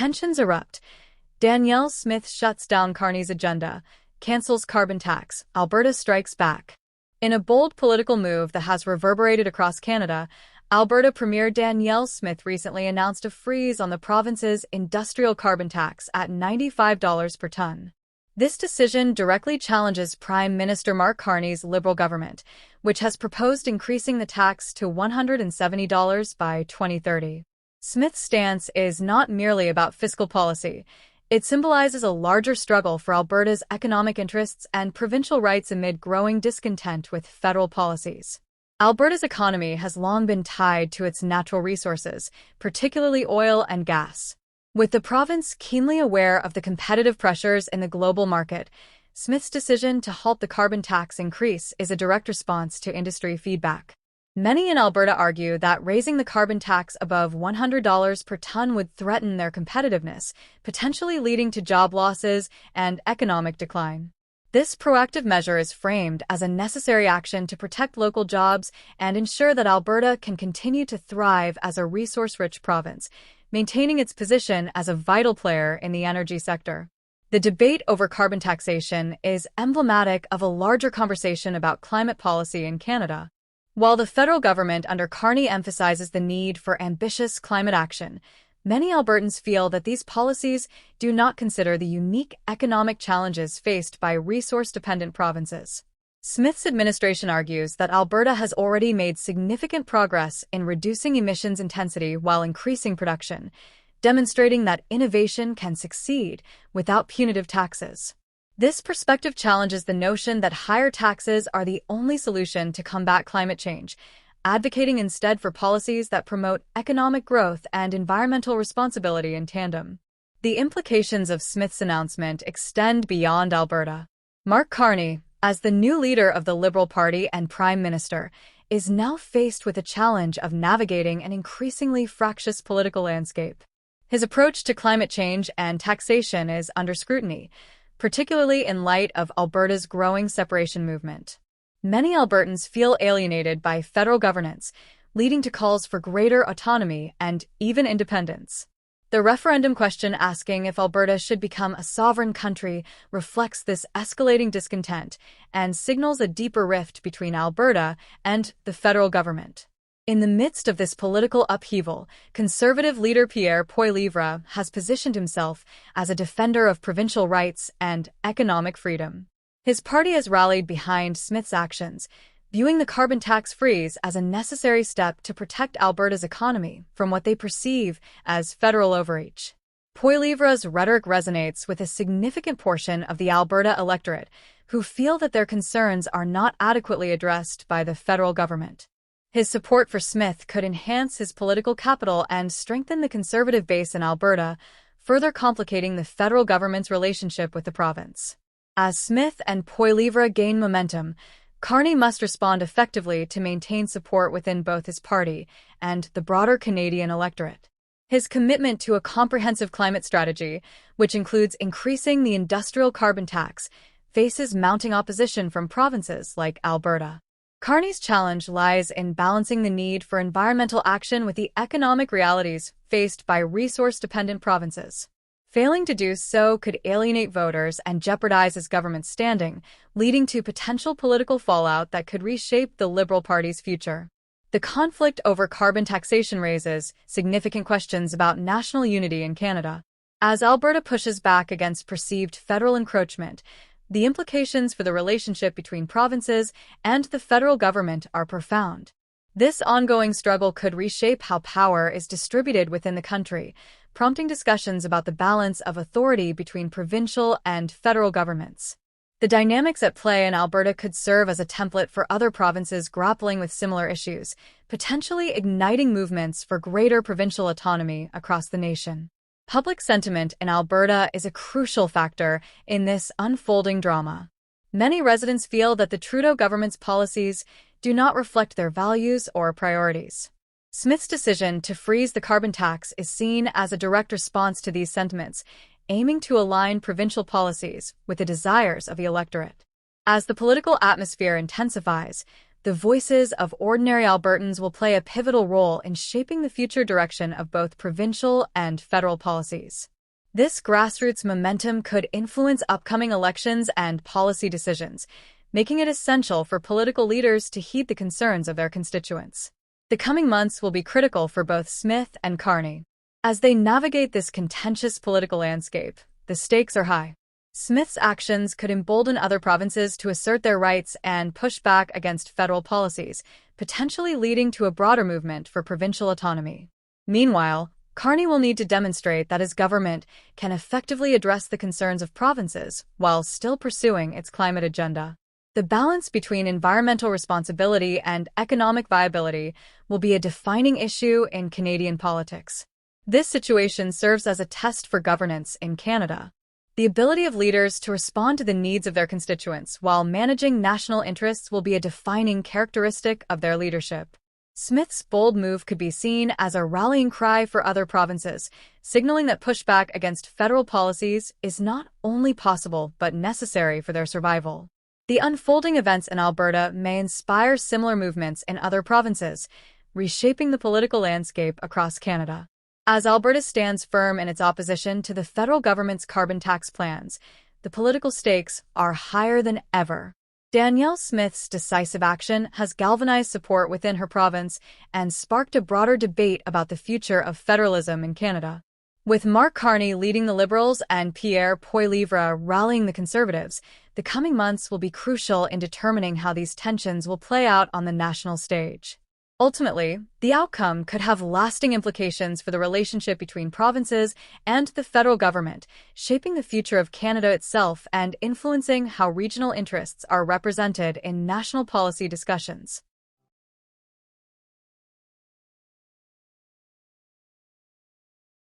Tensions erupt. Danielle Smith shuts down Carney's agenda, cancels carbon tax, Alberta strikes back. In a bold political move that has reverberated across Canada, Alberta Premier Danielle Smith recently announced a freeze on the province's industrial carbon tax at $95 per ton. This decision directly challenges Prime Minister Mark Carney's Liberal government, which has proposed increasing the tax to $170 by 2030. Smith's stance is not merely about fiscal policy. It symbolizes a larger struggle for Alberta's economic interests and provincial rights amid growing discontent with federal policies. Alberta's economy has long been tied to its natural resources, particularly oil and gas. With the province keenly aware of the competitive pressures in the global market, Smith's decision to halt the carbon tax increase is a direct response to industry feedback. Many in Alberta argue that raising the carbon tax above $100 per ton would threaten their competitiveness, potentially leading to job losses and economic decline. This proactive measure is framed as a necessary action to protect local jobs and ensure that Alberta can continue to thrive as a resource-rich province, maintaining its position as a vital player in the energy sector. The debate over carbon taxation is emblematic of a larger conversation about climate policy in Canada. While the federal government under Carney emphasizes the need for ambitious climate action, many Albertans feel that these policies do not consider the unique economic challenges faced by resource-dependent provinces. Smith's administration argues that Alberta has already made significant progress in reducing emissions intensity while increasing production, demonstrating that innovation can succeed without punitive taxes. This perspective challenges the notion that higher taxes are the only solution to combat climate change, advocating instead for policies that promote economic growth and environmental responsibility in tandem. The implications of Smith's announcement extend beyond Alberta. Mark Carney, as the new leader of the Liberal Party and Prime Minister, is now faced with the challenge of navigating an increasingly fractious political landscape. His approach to climate change and taxation is under scrutiny, particularly in light of Alberta's growing separation movement. Many Albertans feel alienated by federal governance, leading to calls for greater autonomy and even independence. The referendum question asking if Alberta should become a sovereign country reflects this escalating discontent and signals a deeper rift between Alberta and the federal government. In the midst of this political upheaval, Conservative leader Pierre Poilievre has positioned himself as a defender of provincial rights and economic freedom. His party has rallied behind Smith's actions, viewing the carbon tax freeze as a necessary step to protect Alberta's economy from what they perceive as federal overreach. Poilievre's rhetoric resonates with a significant portion of the Alberta electorate, who feel that their concerns are not adequately addressed by the federal government. His support for Smith could enhance his political capital and strengthen the Conservative base in Alberta, further complicating the federal government's relationship with the province. As Smith and Poilievre gain momentum, Carney must respond effectively to maintain support within both his party and the broader Canadian electorate. His commitment to a comprehensive climate strategy, which includes increasing the industrial carbon tax, faces mounting opposition from provinces like Alberta. Carney's challenge lies in balancing the need for environmental action with the economic realities faced by resource-dependent provinces. Failing to do so could alienate voters and jeopardize his government's standing, leading to potential political fallout that could reshape the Liberal Party's future. The conflict over carbon taxation raises significant questions about national unity in Canada. As Alberta pushes back against perceived federal encroachment, the implications for the relationship between provinces and the federal government are profound. This ongoing struggle could reshape how power is distributed within the country, prompting discussions about the balance of authority between provincial and federal governments. The dynamics at play in Alberta could serve as a template for other provinces grappling with similar issues, potentially igniting movements for greater provincial autonomy across the nation. Public sentiment in Alberta is a crucial factor in this unfolding drama. Many residents feel that the Trudeau government's policies do not reflect their values or priorities. Smith's decision to freeze the carbon tax is seen as a direct response to these sentiments, aiming to align provincial policies with the desires of the electorate. As the political atmosphere intensifies, the voices of ordinary Albertans will play a pivotal role in shaping the future direction of both provincial and federal policies. This grassroots momentum could influence upcoming elections and policy decisions, making it essential for political leaders to heed the concerns of their constituents. The coming months will be critical for both Smith and Carney. As they navigate this contentious political landscape, the stakes are high. Smith's actions could embolden other provinces to assert their rights and push back against federal policies, potentially leading to a broader movement for provincial autonomy. Meanwhile, Carney will need to demonstrate that his government can effectively address the concerns of provinces while still pursuing its climate agenda. The balance between environmental responsibility and economic viability will be a defining issue in Canadian politics. This situation serves as a test for governance in Canada. The ability of leaders to respond to the needs of their constituents while managing national interests will be a defining characteristic of their leadership. Smith's bold move could be seen as a rallying cry for other provinces, signaling that pushback against federal policies is not only possible but necessary for their survival. The unfolding events in Alberta may inspire similar movements in other provinces, reshaping the political landscape across Canada. As Alberta stands firm in its opposition to the federal government's carbon tax plans, the political stakes are higher than ever. Danielle Smith's decisive action has galvanized support within her province and sparked a broader debate about the future of federalism in Canada. With Mark Carney leading the Liberals and Pierre Poilievre rallying the Conservatives, the coming months will be crucial in determining how these tensions will play out on the national stage. Ultimately, the outcome could have lasting implications for the relationship between provinces and the federal government, shaping the future of Canada itself and influencing how regional interests are represented in national policy discussions.